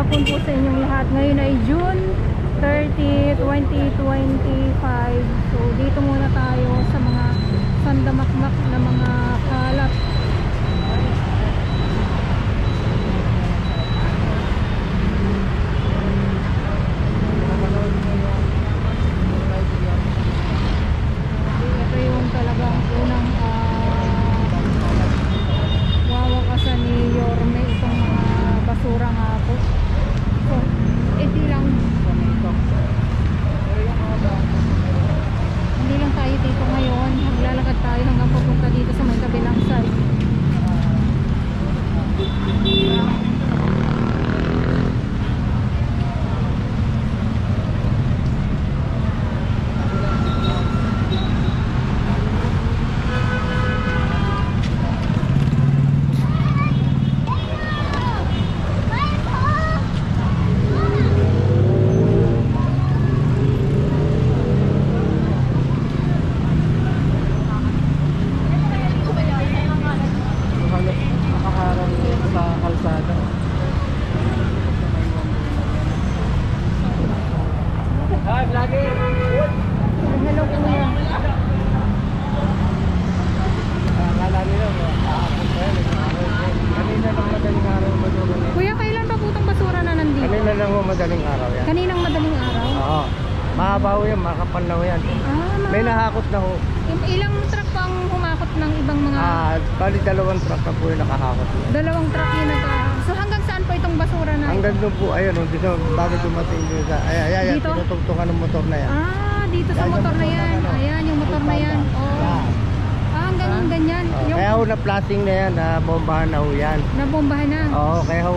hapon po sa inyong lahat. Ngayon ay June 30, 2025. So dito muna tayo sa mga sandamakmak na mga kalat. Ito yung talagang unang wawakasan ni Yorme itong mga basura nga po. So, hindi lang tayo dito ngayon. Maglalakad tayo hanggang papunta dito sa may kabilang side. Madaling araw yan. Kaninang madaling araw? Oo. Mahaba ho yan, makapal na ho yan. May nahakot na ho. Ilang truck pang humakot ng ibang mga... Bali 2 truck na po yung nakahakot. 2 truck yung So hanggang saan po itong basura na? Hanggang doon po, ayun, dito, bago dumating dito sa... Ayan, dito? tinutugtungan ng motor na yan. Dito sa motor na yan. Ayan, yung motor na yan. Hanggang ganyan. Kaya ho na-plasting na yan, na-bombahan na ho yan. Nabombahan na? Oo, kaya ho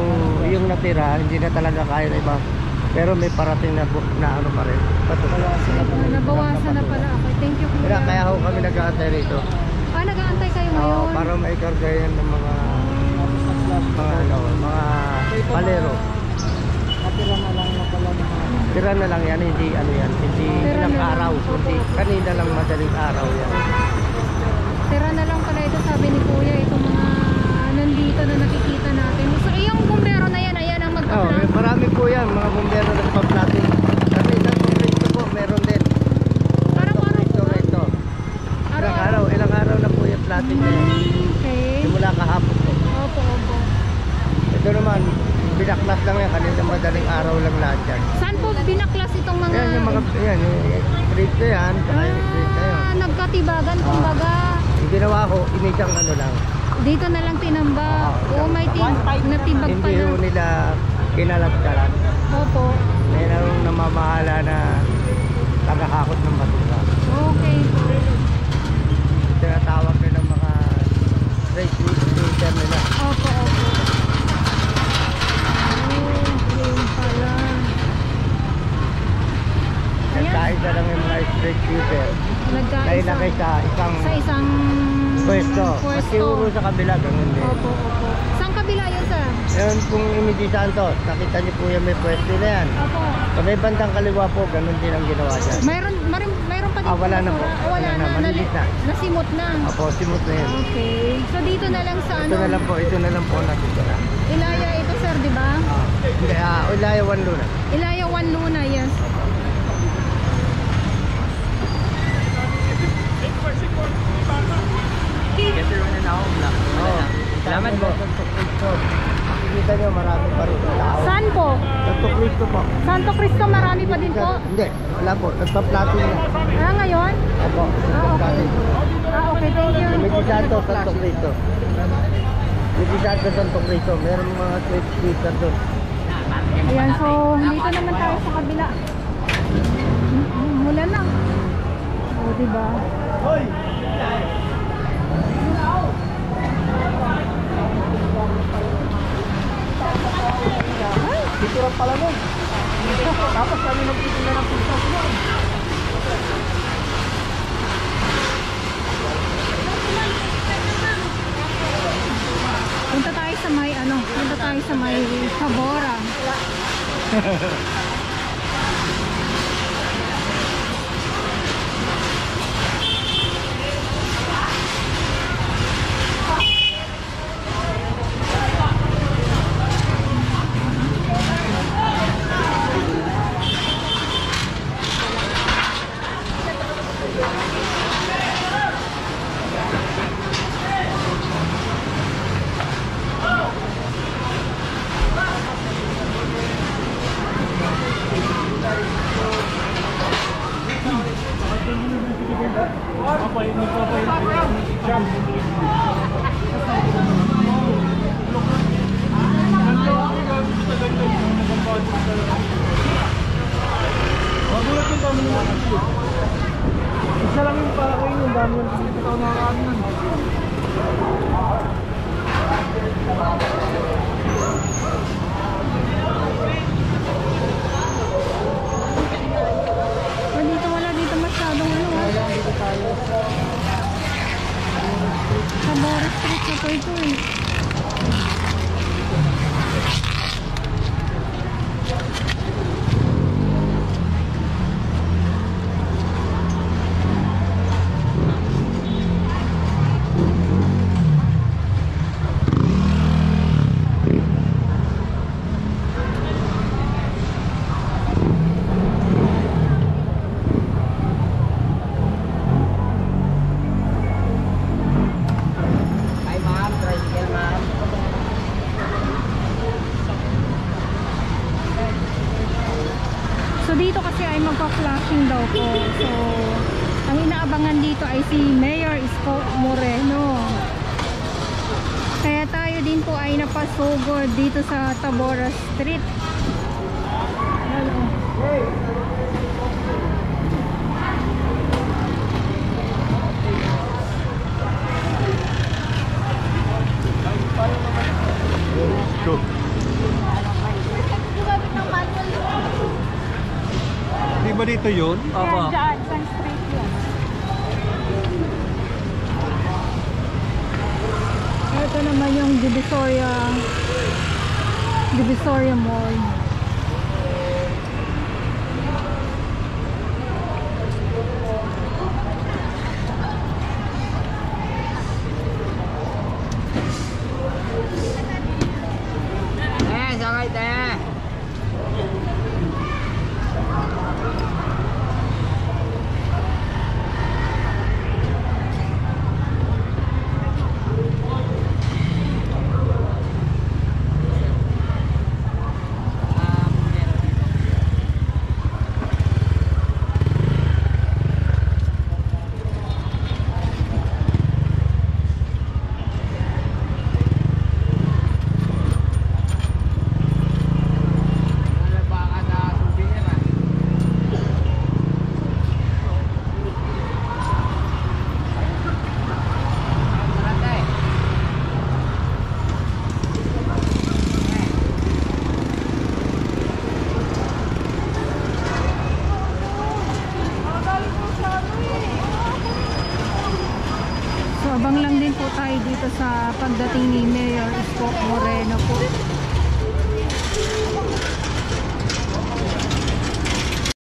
yung natira, hindi na talaga kaya na iba. Pero may parating na ano pa rin. Nabawasan na pala. Okay, thank you. Kaya ho kami nag-aantay rito. Nag-aantay kayo ngayon? Para maikarga yan ng mga palero. Natira na lang na pala ng mga... Tira na lang yan, hindi ano yan, hindi ilang araw, hindi kanina lang madaling araw yan. Tira na lang pala ito, sabi ni Kuya, itong mga nandito na nakikita natin. So yung bumbero na yan, ayan ang magpa-plant. Marami po yan, mga bumbero na nagpa-planting. Kasi nagpa-planting po, meron din. Araw-araw po? Ilang araw na po yung planting na yan. Okay. Simula kahapon po. Opo. Ito naman, binaklas lang yan, kanina madaling araw lang lahat yan. Saan po binaklas itong mga... Yan yung mga, yan, street na yan, saka yung street na yan. Nagkatibagan, kumbaga. Yung ginawa ko, inisang ano lang. Dito na lang tinamba. May natibag pa Hindi na. nila kinalat-kalat. Opo. May narong namamahala na tagakakot ng basura. Okay. Tinatawag nila mga straight sweeper nila. Opo. Yun pala. Nagkain na lang yung mga straight sweeper. Nailagay sa isang pwesto. Siguro sa kabila, ganun din. Opo. Saan kabila yun, sir? Yun pong Imidi Santos, nakita niyo po yung may pwesto na yan. Opo. Sa may bandang kaliwa po, ganun din ang ginawa dyan. Mayroon pa din wala na po. Wala na. Malilit na. Nasimot na. Opo, simot na yan. Okay. So dito na lang sa Ito na lang po natitira. Ilaya ito, sir, di ba? Hindi, Ilaya 1 Luna. Ilaya 1 Luna, yes. Salamat po. Makikita nyo marami pa rin tao. Saan po? Santo Cristo po. Santo Cristo marami pa din po? Hindi, wala po. Nagpa-plating na. Ngayon? Opo, nagpa-plating. Okay, thank you. Imidi Santo, Santo Cristo. Imidi Santo, Santo Cristo. Meron mga street sweeper doon. Ayan, so dito naman tayo sa kabila. Mula na. Diba? Hoy! Dito lang pala nun. Tapos kami nagtitinda ng pizza. Punta tayo sa may Sabora. So dito kasi ay magpa-flashing daw po. So ang inaabangan dito ay si Mayor Isko Moreno. Kaya tayo din po ay napasugod dito sa Tabora Street. Hello. Go. Di ba dito yun? Yan dyan, isang street yun. Ito naman yung Divisoria Mall. Sakay tayo.